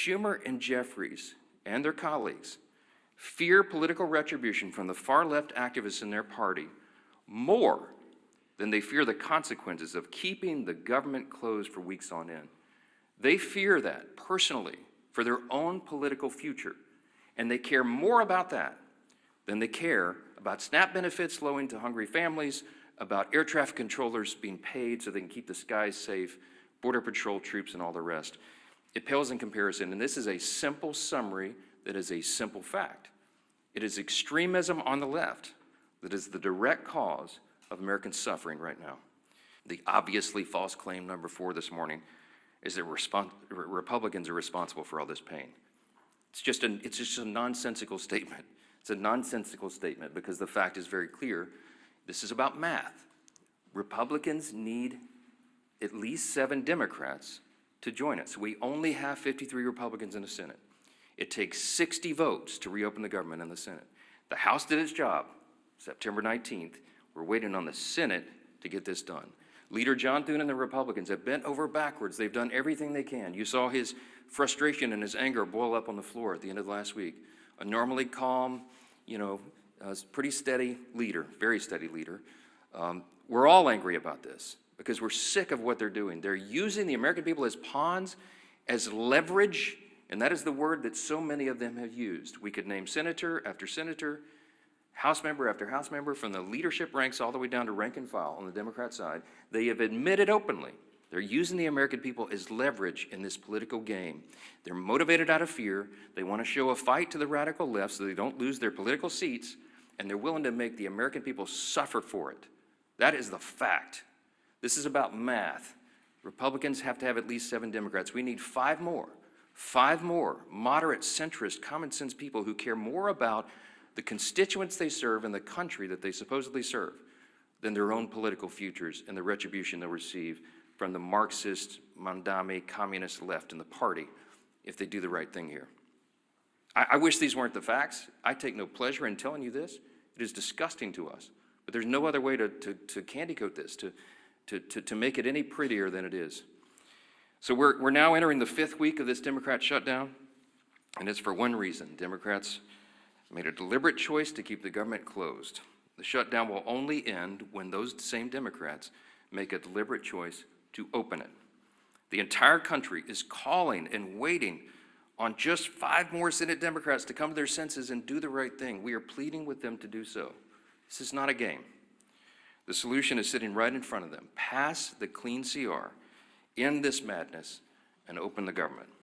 Schumer and Jeffries and their colleagues fear political retribution from the far-left activists in their party more than they fear the consequences of keeping the government closed for weeks on end. They fear that personally for their own political future, and they care more about that than they care about SNAP benefits flowing to hungry families, about air traffic controllers being paid so they can keep the skies safe, Border Patrol troops, and all the rest. It pales in comparison, and this is a simple summary that is a simple fact. It is extremism on the left that is the direct cause of American suffering right now. The obviously false claim number 4 this morning is that Republicans are responsible for all this pain. It's just a nonsensical statement. It's a nonsensical statement because the fact is very clear. This is about math. Republicans need at least 7 Democrats to join us. We only have 53 Republicans in the Senate. It takes 60 votes to reopen the government in the Senate. The House did its job September 19th. We're waiting on the Senate to get this done. Leader John Thune and the Republicans have bent over backwards. They've done everything they can. You saw his frustration and his anger boil up on the floor at the end of last week. A normally calm, pretty steady leader, very steady leader. We're all angry about this because we're sick of what they're doing. They're using the American people as pawns, as leverage, and that is the word that so many of them have used. We could name senator after senator, House member after House member, from the leadership ranks all the way down to rank and file on the Democrat side. They have admitted openly they're using the American people as leverage in this political game. They're motivated out of fear. They want to show a fight to the radical left so they don't lose their political seats, and they're willing to make the American people suffer for it. That is the fact. This is about math. Republicans have to have at least 7 Democrats. We need 5 more. 5 more moderate, centrist, common sense people who care more about the constituents they serve and the country that they supposedly serve than their own political futures and the retribution they'll receive from the Marxist, Mandami, communist left in the party if they do the right thing here. I wish these weren't the facts. I take no pleasure in telling you this. It is disgusting to us. But there's no other way to candy coat this, to make it any prettier than it is. So we're now entering the 5th week of this Democrat shutdown, and it's for one reason. Democrats made a deliberate choice to keep the government closed. The shutdown will only end when those same Democrats make a deliberate choice to open it. The entire country is calling and waiting on just 5 more Senate Democrats to come to their senses and do the right thing. We are pleading with them to do so. This is not a game. The solution is sitting right in front of them. Pass the clean CR, end this madness, and open the government.